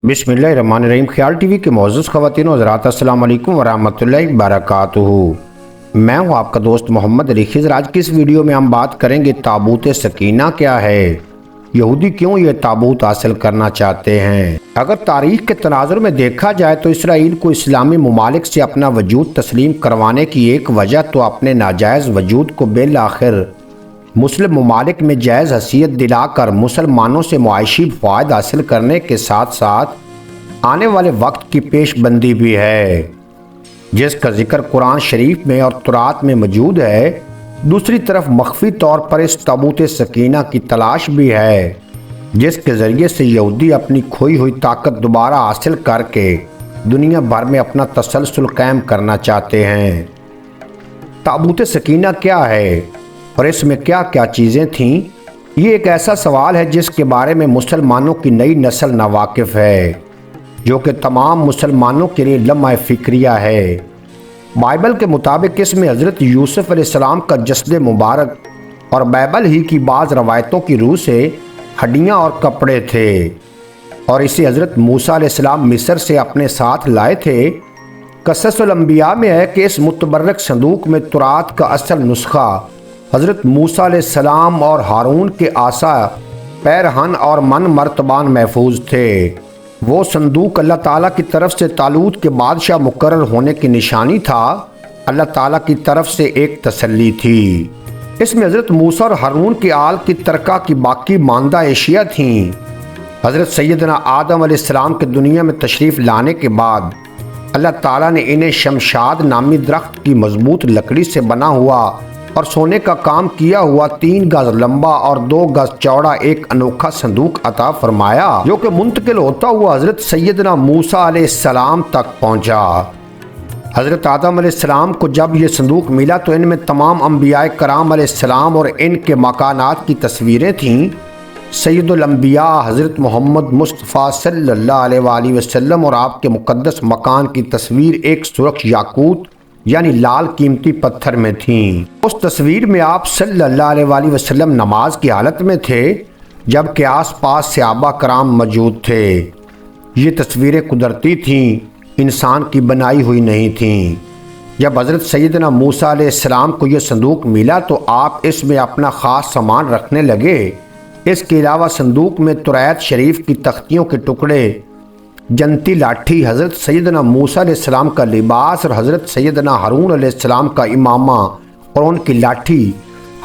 बिस्मिल्लाहिर्रहमानिर्रहीम। ख्याल टीवी के मौजूद ख़वातीन और हज़रात, अस्सलाम वालेकुम वरहमतुल्लाहि वबरकातुहू। मैं हूं आपका दोस्त मोहम्मद अली खिज़र। आज की इस वीडियो में हम बात करेंगे ताबूत सकीना क्या है, यहूदी क्यों ये ताबूत हासिल करना चाहते हैं। अगर तारीख़ के तनाजुर में देखा जाए तो इसराइल को इस्लामी ममालिक से अपना वजूद तस्लीम करवाने की एक वजह तो अपने नाजायज़ वजूद को बिल आखिर मुस्लिम ममालिक में जायज़ हैसियत दिलाकर मुसलमानों से मुआशी फ़ायदा हासिल करने के साथ साथ आने वाले वक्त की पेशबंदी भी है, जिसका जिक्र कुरान शरीफ में और तुरात में मौजूद है। दूसरी तरफ मख्फी तौर पर इस ताबूत सकीना की तलाश भी है, जिसके ज़रिए से यहूदी अपनी खोई हुई ताकत दोबारा हासिल करके दुनिया भर में अपना तसलसल कायम करना चाहते हैं। ताबूत सकीना क्या है और इसमें क्या क्या चीज़ें थीं, ये एक ऐसा सवाल है जिसके बारे में मुसलमानों की नई नस्ल नावाकिफ़ है, जो कि तमाम मुसलमानों के लिए लम्हा फ़िक्रिया है। बाइबल के मुताबिक इसमें हज़रत यूसुफ़ अलैहिस्सलाम का जस्द मुबारक और बाइबल ही की बाज़ रवायतों की रूह से हड्डियाँ और कपड़े थे, और इसे हज़रत मूसा अलैहिस्सलाम मिस्र से अपने साथ लाए थे। क़ससुल अंबिया में है कि इस मुतबर्रक संदूक में तुरात का असल नुस्खा हज़रत मूसा अलैहिस्सलाम और हारून के आसा, पैरहन और मन मर्तबान महफूज थे। वो संदूक अल्लाह ताला की तरफ से तालूत के बादशाह मुकर्रर होने की निशानी था, अल्लाह ताला की तरफ से एक तसल्ली थी। इसमें हज़रत मूसा और हारून के आल की तरका की बाकी मानदा एशिया थीं। हज़रत सैयदना आदम अलैहिस्सलाम के दुनिया में तशरीफ़ लाने के बाद अल्लाह ताला ने इन्हें शमशाद नामी दरख्त की मजबूत लकड़ी से बना हुआ और सोने का काम किया हुआ 3 गज लंबा और 2 गज चौड़ा एक अनोखा संदूक अता फरमाया, जो कि मुंतकिल होता हुआ हज़रत सैयदना मूसा अलैहिस्सलाम तक पहुंचा। हज़रत आदम अलैहिस्सलाम को जब ये संदूक मिला तो इनमें तमाम अंबिया कराम अलैहिस्सलाम और इनके मकानात की तस्वीरें थीं। सैयदुल अंबिया हज़रत मोहम्मद मुस्तफ़ा सल्लल्लाहु अलैहि वसल्लम और आपके मुक़द्दस मकान की तस्वीर एक सुरख याकूत यानी लाल कीमती पत्थर में थी। उस तस्वीर में आप सल्लल्लाहु अलैहि वसल्लम नमाज की हालत में थे, जबकि आसपास सहाबा कराम मौजूद थे। ये तस्वीरें कुदरती थीं, इंसान की बनाई हुई नहीं थीं। जब हज़रत सैयदना मूसा अलैहिस्सलाम को यह संदूक मिला तो आप इसमें अपना ख़ास सामान रखने लगे। इसके अलावा संदूक में तुरैत शरीफ की तख्तियों के टुकड़े, जनती लाठी, हज़रत सैयदना मूसा अलैहिस्सलाम का लिबास और हज़रत सैयदना हारून अलैहिस्सलाम का इमामा और उनकी लाठी,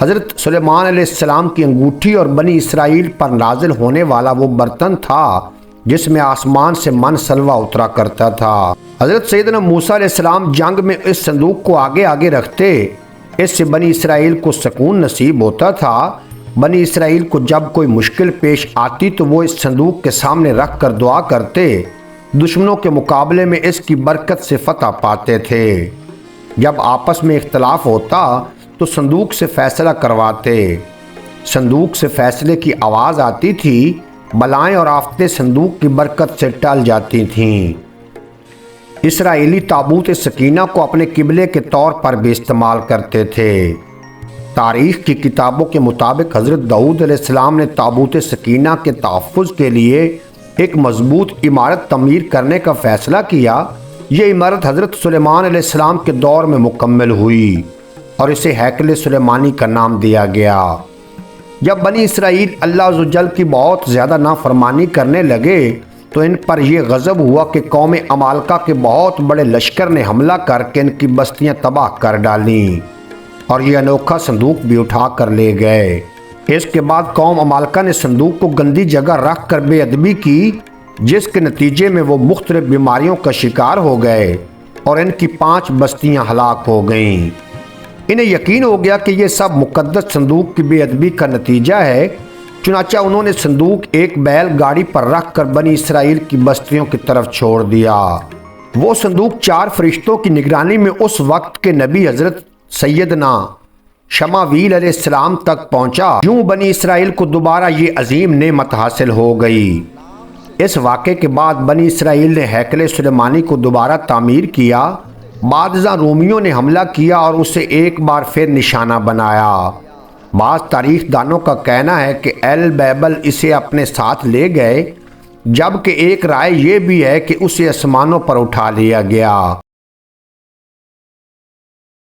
हज़रत सुलेमान अलैहिस्सलाम की अंगूठी और बनी इसराइल पर नाजिल होने वाला वो बर्तन था जिसमें आसमान से मन सलवा उतरा करता था। हज़रत सैयदना मूसा अलैहिस्सलाम जंग में इस संदूक को आगे आगे रखते, इससे बनी इसराइल को सुकून नसीब होता था। बनी इसराइल को जब कोई मुश्किल पेश आती तो वो इस संदूक के सामने रख कर दुआ करते, दुश्मनों के मुकाबले में इसकी बरकत से फतह पाते थे। जब आपस में इख्तलाफ होता तो संदूक से फैसला करवाते। संदूक से फैसले की आवाज़ आती थी, बलाएं और आफतें संदूक की बरकत से टल जाती थीं। इसराइली ताबूत सकीना को अपने किबले के तौर पर भी इस्तेमाल करते थे। तारीख़ की किताबों के मुताबिक हज़रत दाऊद अलैहिस्सलाम ने ताबूत सकीना के तहफ़्फ़ुज़ के लिए एक मजबूत इमारत तमीर करने का फ़ैसला किया। ये इमारत हज़रत सुलेमान अलैहिस्सलाम के दौर में मुकम्मल हुई और इसे हैकल सुलेमानी का नाम दिया गया। जब बनी इसराइल अल्लाह अज़्ज़ व जल की बहुत ज़्यादा नाफरमानी करने लगे तो इन पर यह गज़ब हुआ कि कौम अमालका के बहुत बड़े लश्कर ने हमला करके इनकी बस्तियाँ तबाह कर डालीं और ये अनोखा संदूक भी उठा कर ले गए। इसके बाद कौम अमालका ने संदूक को गंदी जगह रख कर बेअदबी की, जिसके नतीजे में वो मुख्तलिफ बीमारियों का शिकार हो गए और इनकी 5 बस्तियां हलाक हो गईं। इन्हें यकीन हो गया कि ये सब मुकद्दस संदूक की बेअदबी का नतीजा है। चुनाचा उन्होंने संदूक एक बैल गाड़ी पर रख कर बनी इसराइल की बस्तियों की तरफ छोड़ दिया। वो संदूक 4 फरिश्तों की निगरानी में उस वक्त के नबी हज़रत सैयदना शमावील अलैहिस्सलाम तक पहुंचा। यूं बनी इसराइल को दोबारा ये अजीम नेमत हासिल हो गई। इस वाक़े के बाद बनी इसराइल ने हैकल सुलेमानी को दोबारा तामीर किया। बादशाह रोमियों ने हमला किया और उसे एक बार फिर निशाना बनाया। बाज़ तारीख दानों का कहना है कि एल बैबल इसे अपने साथ ले गए جبکہ ایک رائے یہ بھی ہے کہ اسے آسمانوں پر اٹھا لیا گیا۔